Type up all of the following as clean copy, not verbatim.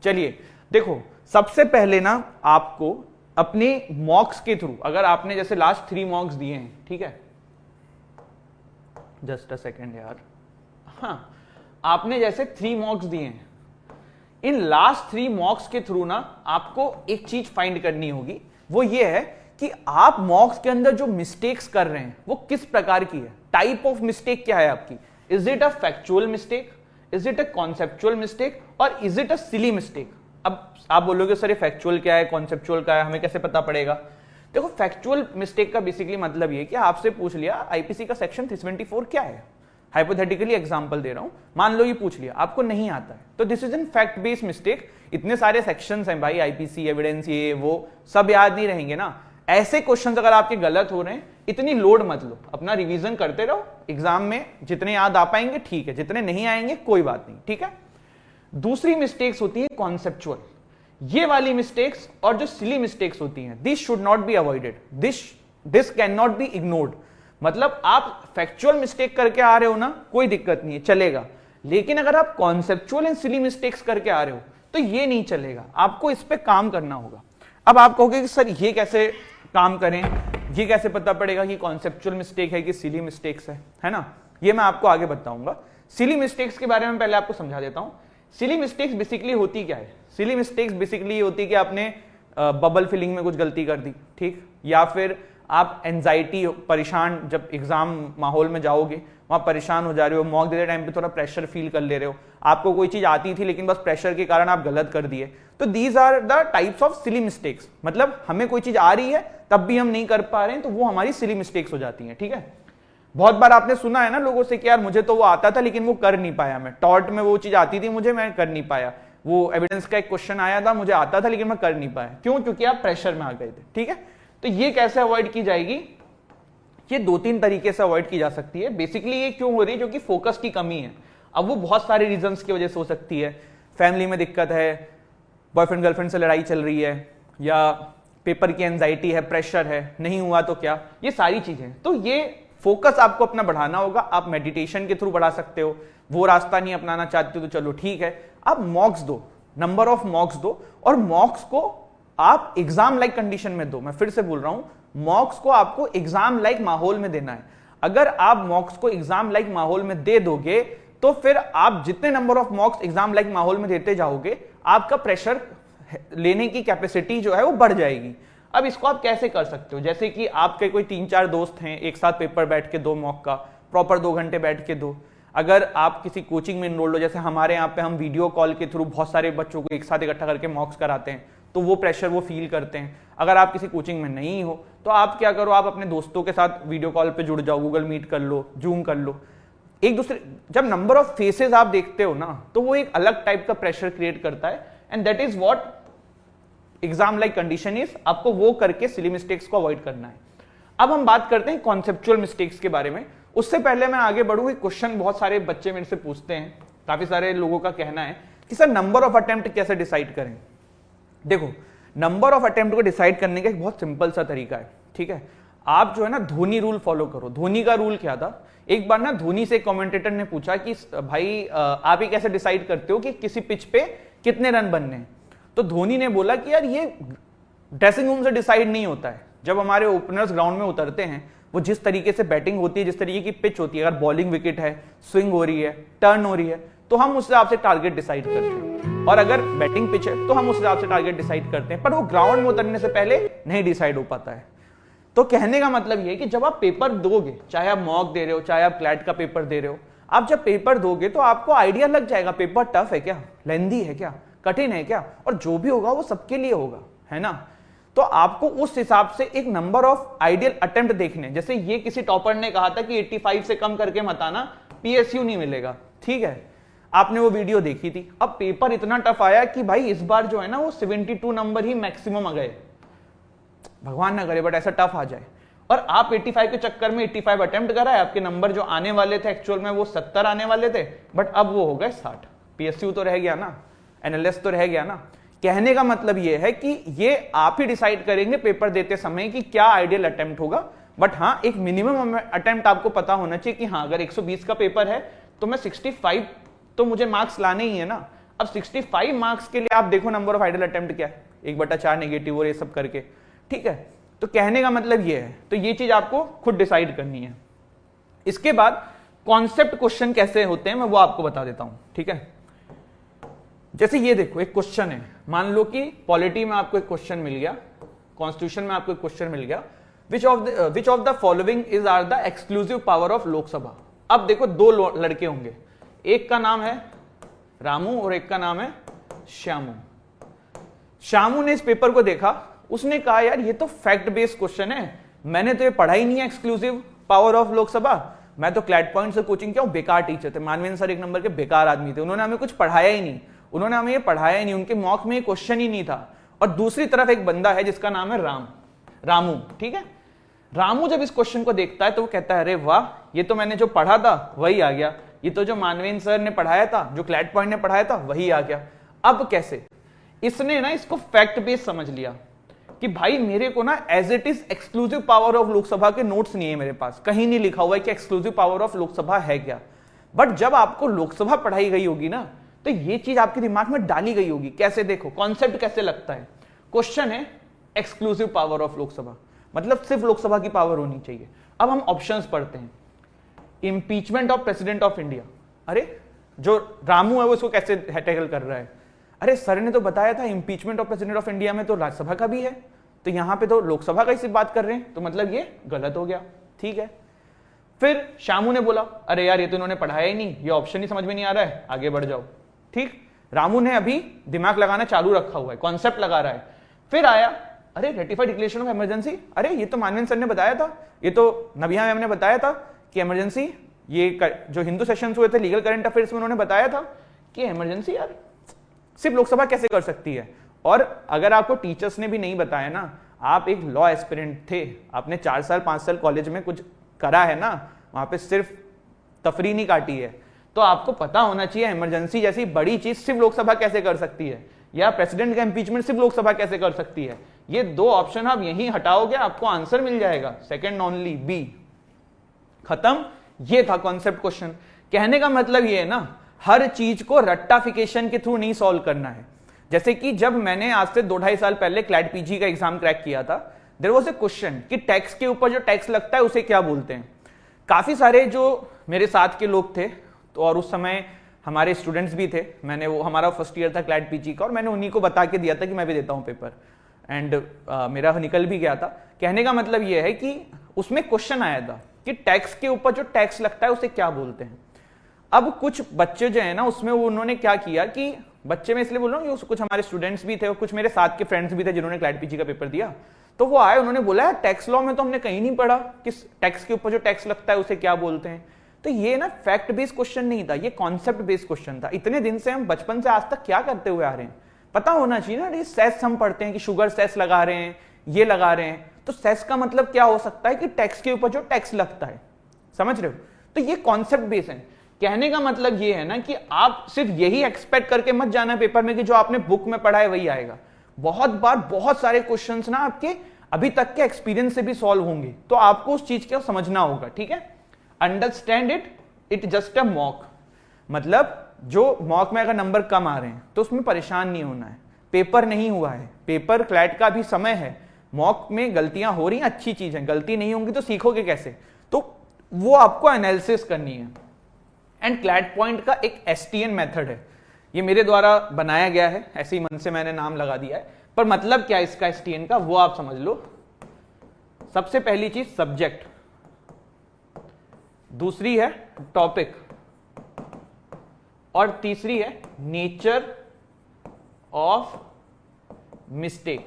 चलिए देखो, सबसे पहले ना आपको अपने मॉक्स के थ्रू, अगर आपने जैसे लास्ट 3 मॉक्स दिए हैं, ठीक है, जस्ट अ सेकेंड यार, हाँ, आपने जैसे 3 मॉक्स दिए हैं, इन लास्ट 3 मॉक्स के थ्रू ना आपको एक चीज फाइंड करनी होगी, वो ये है कि आप मॉक्स के अंदर जो मिस्टेक्स कर रहे हैं वो किस प्रकार की है, टाइप ऑफ मिस्टेक क्या है आपकी, is it a factual mistake, is it a conceptual mistake, और is it a silly mistake. अब आप बोलोगे सर ये फैक्चुअल क्या है, कॉन्सेप्चुअल क्या है, हमें कैसे पता पड़ेगा। देखो, फैक्चुअल मिस्टेक का बेसिकली मतलब ये कि आपसे पूछ लिया आईपीसी का सेक्शन 374 क्या है, हाइपोथेटिकली एग्जांपल दे रहा हूं, मान लो ये पूछ लिया, आपको नहीं आता है, तो this is an fact based mistake. इतने सारे सेक्शंस हैं भाई, आईपीसी, एविडेंस, ये वो सब याद नहीं रहेंगे ना। ऐसे क्वेश्चंस अगर आपके गलत हो रहे हैं, इतनी लोड मत लो, अपना रिवीजन करते रहो, एग्जाम में जितने याद आ पाएंगे ठीक है, जितने नहीं आएंगे कोई बात नहीं, ठीक है। दूसरी मिस्टेक्स होती है कॉन्सेप्चुअल, ये वाली मिस्टेक्स और जो सिली मिस्टेक्स होती हैं, this should not be avoided, this can not be ignored. मतलब आप फैक्चुअल मिस्टेक करके आ रहे हो ना, कोई दिक्कत नहीं है, चलेगा, लेकिन अगर आप कॉन्सेप्चुअल एंड सिली मिस्टेक्स करके आ रहे हो तो ये नहीं चलेगा, आपको इस पे काम करना होगा। अब आप कहोगे कि सर ये कैसे काम करें, ये कैसे पता पड़ेगा कि कॉन्सेप्चुअल मिस्टेक है कि सिली मिस्टेक्स है ना, ये मैं आपको आगे बताऊंगा। सिली मिस्टेक्स के बारे में पहले आपको समझा देता हूं। सिली मिस्टेक्स बेसिकली होती क्या है, सिली मिस्टेक्स बेसिकली होती है कि आपने बबल फिलिंग में कुछ गलती कर दी, ठीक, या फिर आप एंजाइटी, परेशान, जब एग्जाम माहौल में जाओगे वहां परेशान हो जा रहे हो, मॉक देते टाइम पे थोड़ा प्रेशर फील कर ले रहे हो, आपको कोई चीज आती थी लेकिन बस प्रेशर के कारण आप गलत कर दिए, तो these are the types of silly mistakes. मतलब हमें कोई चीज आ रही है तब भी हम नहीं कर पा रहे हैं, तो वो हमारी सिली मिस्टेक्स हो जाती हैं, ठीक है। बहुत बार आपने सुना है ना लोगों से कि यार मुझे तो वो आता था लेकिन वो कर नहीं पाया, मैं टॉट में वो चीज आती थी मुझे, मैं कर नहीं पाया, वो एविडेंस का एक क्वेश्चन आया था, मुझे आता था लेकिन मैं कर नहीं पाया, क्यों, क्योंकि आप प्रेशर में आ गए थे, ठीक है। तो ये कैसे अवॉइड की जाएगी, ये 2-3 तरीके से अवॉइड की जा सकती है। बेसिकली ये क्यों हो रही है, क्योंकि फोकस की कमी है। अब वो बहुत सारे रीजंस की वजह से हो सकती है, फैमिली में दिक्कत है, बॉयफ्रेंड गर्लफ्रेंड से लड़ाई चल रही है, या पेपर की एंजाइटी है, प्रेशर है, नहीं हुआ तो क्या, ये सारी चीजें। तो ये फोकस आपको अपना बढ़ाना होगा। आप मेडिटेशन के थ्रू बढ़ा सकते हो, वो रास्ता नहीं अपनाना चाहते हो तो चलो ठीक है, आप मॉक्स दो, नंबर ऑफ मॉक्स दो, और मॉक्स को आप एग्जाम लाइक कंडीशन में दो। मैं फिर से बोल रहा हूं, मॉक्स को आपको एग्जाम लाइक माहौल में देना है। अगर आप मॉक्स को एग्जाम लाइक माहौल में दे दोगे तो फिर आप जितने नंबर ऑफ मॉक्स एग्जाम लाइक माहौल में देते जाओगे, आपका प्रेशर लेने की कैपेसिटी जो है वो बढ़ जाएगी। अब इसको आप कैसे कर सकते हो, जैसे कि आपके कोई 3-4 दोस्त हैं, एक साथ पेपर बैठ के दो, मॉक का प्रॉपर 2 घंटे बैठ के दो। अगर आप किसी कोचिंग में इनरोल्ड हो, जैसे हमारे यहाँ पे हम वीडियो कॉल के थ्रू बहुत सारे बच्चों को एक साथ इकट्ठा करके मॉक्स कराते हैं, तो वो प्रेशर वो फील करते हैं। अगर आप किसी कोचिंग में नहीं हो तो आप क्या करो, आप अपने दोस्तों के साथ वीडियो कॉल पे जुड़ जाओ, गूगल मीट कर लो, जूम कर लो, एक दूसरे, जब नंबर ऑफ फेसेस आप देखते हो ना तो वो एक अलग टाइप का प्रेशर क्रिएट करता है, and that is what exam like condition is. आपको वो करके सिली मिस्टेक्स को अवॉइड करना है। अब हम बात करते हैं कॉन्सेप्चुअल मिस्टेक्स के बारे में। उससे पहले मैं आगे बढ़ूंगी, क्वेश्चन बहुत सारे बच्चे मेरे से पूछते हैं, काफी सारे लोगों का कहना है कि सर नंबर ऑफ अटेम्प्ट कैसे डिसाइड करें। देखो, नंबर ऑफ अटेम्प्ट को डिसाइड करने का एक बहुत सिंपल सा तरीका है, ठीक है। आप जो है ना धोनी रूल फॉलो करो। धोनी का रूल क्या था, एक बार ना धोनी से कमेंटेटर ने पूछा कि भाई आप ये कैसे डिसाइड करते हो कि किसी पिच पे कितने रन बनने हैं। तो धोनी ने बोला कि यार ये ड्रेसिंग रूम से डिसाइड नहीं होता है। जब हमारे ओपनर्स ग्राउंड में उतरते हैं, वो जिस तरीके से बैटिंग होती है, जिस तरीके की पिच होती है, अगर बॉलिंग विकेट है, स्विंग हो रही है, टर्न हो रही है, तो हम उस हिसाब से टारगेट डिसाइड करते हैं। और अगर बैटिंग पिच है तो हम उस हिसाब से टारगेट डिसाइड करते हैं, पर वो ग्राउंड में उतरने से पहले नहीं डिसाइड हो पाता है। तो कहने का मतलब ये है कि जब आप पेपर दोगे, चाहे आप मॉक दे रहे हो, चाहे आप क्लैट का पेपर दे रहे हो, आप जब पेपर दोगे तो आपको आइडिया लग जाएगा पेपर टफ है क्या, लेंदी है क्या, कठिन है क्या, और जो भी होगा वो सबके लिए होगा, है ना। तो आपको उस हिसाब से एक नंबर ऑफ आइडियल अटेम्प्ट देखने, जैसे ये किसी टॉपर ने कहा था कि 85 से कम करके मत आना, पीएसयू नहीं मिलेगा, ठीक है, आपने वो वीडियो देखी थी। अब पेपर इतना टफ आया कि भाई इस बार जो है ना वो 72 नंबर ही मैक्सिमम आ गए, भगवान ना करे बट ऐसा टफ आ जाए, और आप 85 के चक्कर में 85 अटेम्प्ट कराए, आपके नंबर जो आने वाले थे एक्चुअल में वो 70 आने वाले थे, बट अब वो हो गए 60। पीएसयू तो रह गया ना, एनालिस्ट तो रह गया ना। कहने का मतलब ये है कि ये आप ही डिसाइड करेंगे पेपर देते समय कि क्या आइडियल अटेम्प्ट होगा, बट हाँ एक मिनिमम अटेम्प्ट आपको पता होना चाहिए कि हाँ अगर 120 का पेपर है तो मैं 65 तो मुझे मार्क्स लाने ही है ना। अब 65 मार्क्स के लिए आप देखो नंबर ऑफ आइडल अटेम्प्ट क्या है, 1/4 नेगेटिव और ये सब करके, ठीक है। तो कहने का मतलब ये है, तो ये चीज आपको खुद डिसाइड करनी है। इसके बाद कॉन्सेप्ट क्वेश्चन कैसे होते हैं मैं वो आपको बता देता हूं, ठीक है। जैसे ये देखो एक क्वेश्चन है, मान लो कि पॉलिटी में आपको एक क्वेश्चन मिल गया, कॉन्स्टिट्यूशन में आपको एक क्वेश्चन मिल गया, which of the following is are the exclusive power of Lok Sabha. अब देखो दो लड़के होंगे, एक का नाम है रामू और एक का नाम है श्यामू। श्यामू ने इस पेपर को देखा, उसने कहा यार ये तो फैक्ट बेस्ड क्वेश्चन है, मैंने तो ये पढ़ा ही नहीं है एक्सक्लूसिव पावर ऑफ लोकसभा, मैं तो क्लैट पॉइंट से कोचिंग किया हूं, बेकार टीचर थे, मानवेंद्र सर एक नंबर के बेकार आदमी थे, उन्होंने हमें कुछ पढ़ाया ही नहीं, उन्होंने हमें ये पढ़ाया ही नहीं, उनके मॉक में ये क्वेश्चन ही नहीं था। और दूसरी तरफ एक बंदा है जिसका नाम है रामू, ठीक है। रामू जब इस क्वेश्चन को देखता है तो वो कहता है अरे वाह, ये तो मैंने जो पढ़ा था वही आ गया, ये तो जो मानवेंद्र सर ने पढ़ाया था, जो क्लैट पॉइंट ने पढ़ाया था वही आ गया। अब कैसे, इसने ना इसको फैक्ट बेस्ड समझ लिया कि भाई मेरे को ना as it is exclusive power of Lok Sabha के नोट्स नहीं है मेरे पास, कहीं नहीं लिखा हुआ है कि एक्सक्लूसिव पावर ऑफ लोकसभा है क्या। बट जब आपको लोकसभा पढ़ाई गई होगी ना तो ये चीज आपके दिमाग में डाली गई होगी। कैसे, देखो कॉन्सेप्ट कैसे लगता है। क्वेश्चन है एक्सक्लूसिव पावर ऑफ लोकसभा, मतलब सिर्फ लोकसभा की पावर होनी चाहिए। अब हम ऑप्शंस पढ़ते हैं, impeachment of president of India. अरे जो रामू है वो इसको कैसे टैकल कर रहा है, अरे सर ने तो बताया था impeachment of president of India में तो राज्यसभा का भी है, तो यहां पे तो लोकसभा का ही सिर्फ बात कर रहे हैं, तो मतलब ये गलत हो गया, ठीक है। फिर श्यामू ने बोला अरे यार ये तो इन्होंने पढ़ाया ही नहीं, ये ऑप्शन ही समझ में नहीं आ रहा है, आगे बढ़ जाओ, ठीक। रामू ने अभी दिमाग लगाना चालू रखा हुआ है, कॉन्सेप्ट लगा रहा है। फिर आया अरे रेटिफाइड डिक्लेरेशन ऑफ इमरजेंसी, अरे ये तो मानवेंद्र सर ने बताया था, ये तो नबिया मैम ने बताया था कि इमरजेंसी, ये जो हिंदू सेशंस हुए थे लीगल करंट अफेयर्स में उन्होंने बताया था कि इमरजेंसी यार सिर्फ लोकसभा कैसे कर सकती है। और अगर आपको टीचर्स ने भी नहीं बताया ना, आप एक लॉ एस्पिरेंट थे, आपने 4 साल 5 साल कॉलेज में कुछ करा है ना, वहां पे सिर्फ तफरी नहीं काटी है, तो आपको पता होना चाहिए इमरजेंसी जैसी बड़ी चीज सिर्फ लोकसभा कैसे कर सकती है, या प्रेसिडेंट का इंपीचमेंट सिर्फ लोकसभा कैसे कर सकती है। ये दो ऑप्शन आप यहीं हटाओगे, आपको आंसर मिल जाएगा, सेकंड ओनली बी, खत्म। ये था कॉन्सेप्ट क्वेश्चन। कहने का मतलब ये है ना, हर चीज को रट्टाफिकेशन के थ्रू नहीं सॉल्व करना है। जैसे कि जब मैंने आज से 2-2.5 साल पहले क्लैट पीजी का एग्जाम क्रैक किया था, देयर वाज ए क्वेश्चन कि टैक्स के ऊपर जो टैक्स लगता है उसे क्या बोलते हैं। काफी सारे जो मेरे साथ के लोग थे, तो और उस समय हमारे स्टूडेंट्स भी थे, मैंने वो हमारा फर्स्ट ईयर था क्लैट पीजी का, और मैंने उन्हीं को बता के दिया था कि मैं भी देता हूं पेपर, एंड मेरा निकल भी गया था। कहने का मतलब यह है कि उसमें क्वेश्चन आया था कि टैक्स के ऊपर जो टैक्स लगता है उसे क्या बोलते हैं। अब कुछ बच्चे जो है ना, उसमें उन्होंने क्या किया कि बच्चे में इसलिए बोल रहा हूँ कि कुछ हमारे स्टूडेंट्स भी थे और कुछ मेरे साथ के फ्रेंड्स भी थे जिन्होंने क्लैट पीजी का पेपर दिया, तो वो आए, उन्होंने बोला टैक्स लॉ में तो हमने कहीं नहीं पढ़ा कि टैक्स के ऊपर जो टैक्स लगता है उसे क्या बोलते हैं। तो ये ना फैक्ट बेस्ड क्वेश्चन नहीं था, ये कॉन्सेप्ट बेस्ड क्वेश्चन था। इतने दिन से हम बचपन से आज तक क्या करते हुए आ रहे हैं, पता होना चाहिए ना। ये सेस हम पढ़ते हैं कि शुगर सेस लगा रहे हैं, ये लगा रहे हैं, तो सेस का मतलब क्या हो सकता है कि टैक्स के ऊपर जो टैक्स लगता है, समझ रहे हो। तो ये कॉन्सेप्ट बेस्ड है। कहने का मतलब ये है ना कि आप सिर्फ यही एक्सपेक्ट करके मत जाना पेपर में कि जो आपने बुक में पढ़ा है वही आएगा। बहुत बार बहुत सारे क्वेश्चंस ना आपके अभी तक के एक्सपीरियंस से भी सॉल्व होंगे, तो आपको उस चीज को समझना होगा, ठीक है। Understand it just a mock, मतलब जो मॉक में अगर नंबर कम आ रहे हैं तो उसमें परेशान नहीं होना है, पेपर नहीं हुआ है, पेपर क्लैट का भी समय है, मॉक में गलतियां हो रही हैं, अच्छी चीज है, गलती नहीं होंगी तो सीखोगे कैसे, तो वो आपको एनालिसिस करनी है। एंड क्लैट पॉइंट का एक एसटीएन मेथड है, ये मेरे द्वारा बनाया गया है, ऐसे ही मन से मैंने नाम लगा दिया है, पर मतलब क्या है इसका एसटीएन का वो आप समझ लो। सबसे पहली चीज सब्जेक्ट, दूसरी है टॉपिक, और तीसरी है नेचर ऑफ मिस्टेक।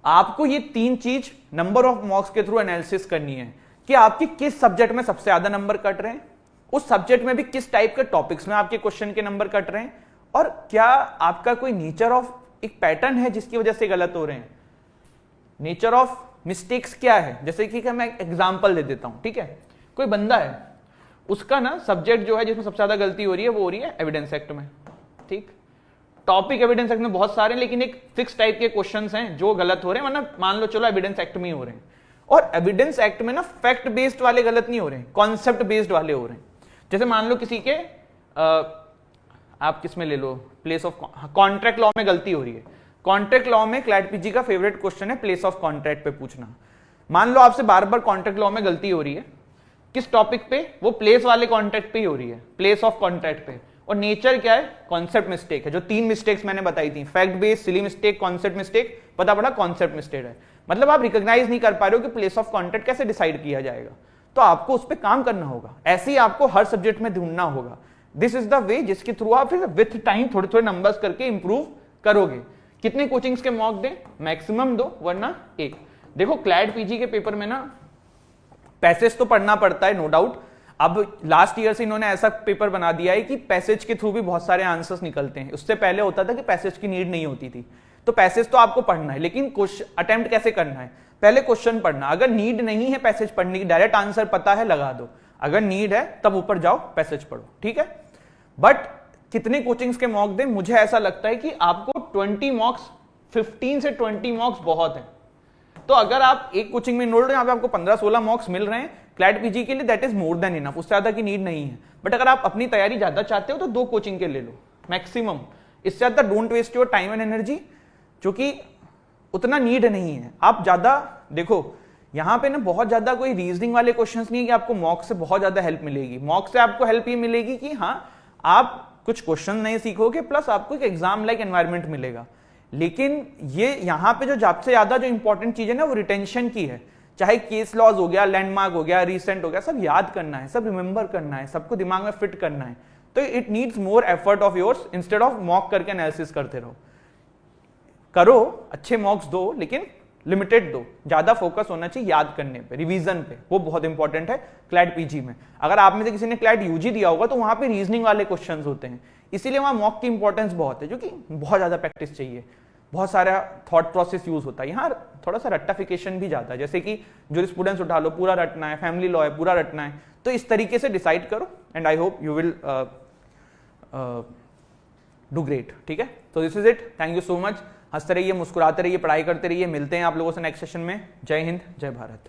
आपको ये 3 चीज नंबर ऑफ मार्क्स के थ्रू एनालिसिस करनी है कि आपके किस सब्जेक्ट में सबसे ज्यादा नंबर कट रहे हैं, उस सब्जेक्ट में भी किस टाइप के टॉपिक्स में आपके क्वेश्चन के नंबर कट रहे हैं, और क्या आपका कोई नेचर ऑफ एक पैटर्न है जिसकी वजह से गलत हो रहे हैं। नेचर ऑफ मिस्टेक्स क्या है, जैसे कि मैं एग्जांपल दे देता हूं, ठीक है। कोई बंदा है, उसका ना सब्जेक्ट जो है जिसमें सबसे ज्यादा गलती हो रही है वो हो रही है एविडेंस एक्ट में, ठीक। टॉपिक एविडेंस एक्ट में बहुत सारे हैं, लेकिन एक फिक्स टाइप के क्वेश्चंस हैं जो गलत हो रहे हैं, वरना मान लो चलो एविडेंस एक्ट में ही हो रहे हैं। और एविडेंस एक्ट में ना फैक्ट बेस्ड वाले गलत नहीं हो रहे हैं, कॉन्सेप्ट बेस्ड वाले हो रहे हैं। जैसे मान लो किसी के आप किस में ले लो, प्लेस ऑफ कॉन्ट्रैक्ट लॉ में गलती हो रही है। कॉन्ट्रैक्ट लॉ में क्लैट पीजी का फेवरेट क्वेश्चन है प्लेस ऑफ कॉन्ट्रैक्ट पे पूछना। मान लो आपसे बार बार कॉन्ट्रैक्ट लॉ में गलती हो रही है, किस टॉपिक पे, वो प्लेस वाले कॉन्ट्रैक्ट पे ही हो रही है, प्लेस ऑफ कॉन्ट्रैक्ट पे। और नेचर क्या है, कॉन्सेप्ट मिस्टेक है। जो 3 मिस्टेक्स मैंने बताई थी, fact based, silly mistake, concept mistake, पता पड़ा कॉन्सेप्ट मिस्टेक है। मतलब आप रिकॉग्नाइज नहीं कर पा रहे हो कि प्लेस ऑफ कॉन्ट्रैक्ट कैसे डिसाइड किया जाएगा, तो आपको उस पर काम करना होगा। ऐसे ही आपको हर सब्जेक्ट में ढूंढना होगा। दिस इज द वे जिसके थ्रू आप फिर विथ टाइम थोड़े थोड़े नंबर्स करके इंप्रूव करोगे। कितने कोचिंग्स के मॉक दें, मैक्सिमम 2 वरना 1। देखो क्लैट पीजी के पेपर में ना पैसेज तो पढ़ना पड़ता है, नो डाउट। अब लास्ट ईयर से इन्होंने ऐसा पेपर बना दिया है कि पैसेज के थ्रू भी बहुत सारे आंसर्स निकलते हैं। उससे पहले होता था कि पैसेज की नीड नहीं होती थी। तो पैसेज तो आपको पढ़ना है, लेकिन अटेम्प्ट कैसे करना है, पहले क्वेश्चन पढ़ना। अगर नीड नहीं है पैसेज पढ़ने की, डायरेक्ट आंसर पता है लगा दो। अगर नीड है तब ऊपर जाओ, पैसेज पढ़ो, ठीक है। बट कितने कोचिंग्स के मॉक दें, मुझे ऐसा लगता है कि आपको 20 मॉक्स, 15 से 20 मॉक्स बहुत है। तो अगर आप एक कोचिंग में इनरोल्ड हैं, यहाँ पे आपको 15-16 मॉक्स मिल रहे हैं क्लैट पीजी के लिए, that is more than enough. उससे ज्यादा की नीड नहीं है। बट अगर आप अपनी तैयारी ज्यादा चाहते हो तो 2 कोचिंग के ले लो मैक्सिमम। इससे ज्यादा don't waste your time and energy, क्योंकि उतना नीड नहीं है। आप ज्यादा देखो, यहां पे ना बहुत ज्यादा कोई रीजनिंग वाले क्वेश्चंस नहीं है कि आपको मॉक से बहुत ज्यादा हेल्प मिलेगी। मॉक से आपको हेल्प ये मिलेगी कि हाँ आप कुछ क्वेश्चन नए सीखोगे, प्लस आपको एक एग्जाम लाइक एनवायरमेंट मिलेगा। लेकिन ये यहां पे जो सबसे ज्यादा जो इंपॉर्टेंट चीज है ना, वो रिटेंशन की है। चाहे केस लॉज हो गया, लैंडमार्क हो गया, रिसेंट हो गया, सब याद करना है, सब रिमेंबर करना है, सबको दिमाग में फिट करना है। तो it needs more effort of yours instead of mock करके एनालिसिस करते रहो। करो, अच्छे मॉक्स दो, लेकिन लिमिटेड दो। ज्यादा फोकस होना चाहिए याद करने पे, रिवीजन पे, वो बहुत इंपॉर्टेंट है क्लैट पीजी में। अगर आप में से किसी ने क्लैट यूजी दिया होगा तो वहां पे रीजनिंग वाले क्वेश्चंस होते हैं, इसीलिए वहां मॉक की इंपॉर्टेंस बहुत है, जो कि बहुत ज्यादा प्रैक्टिस चाहिए, बहुत सारा थॉट प्रोसेस यूज होता है। यहाँ थोड़ा सा रट्टाफिकेशन भी ज्यादा है, जैसे कि जूरिस्प्रूडेंस उठा लो, पूरा रटना है, फैमिली लॉ है, पूरा रटना है। तो इस तरीके से डिसाइड करो, and I hope you will do great, ठीक है। तो this is it, thank you so much. हंसते रहिए, मुस्कुराते रहिए, पढ़ाई करते रहिए। मिलते हैं आप लोगों से नेक्स्ट सेशन में। जय हिंद, जय भारत।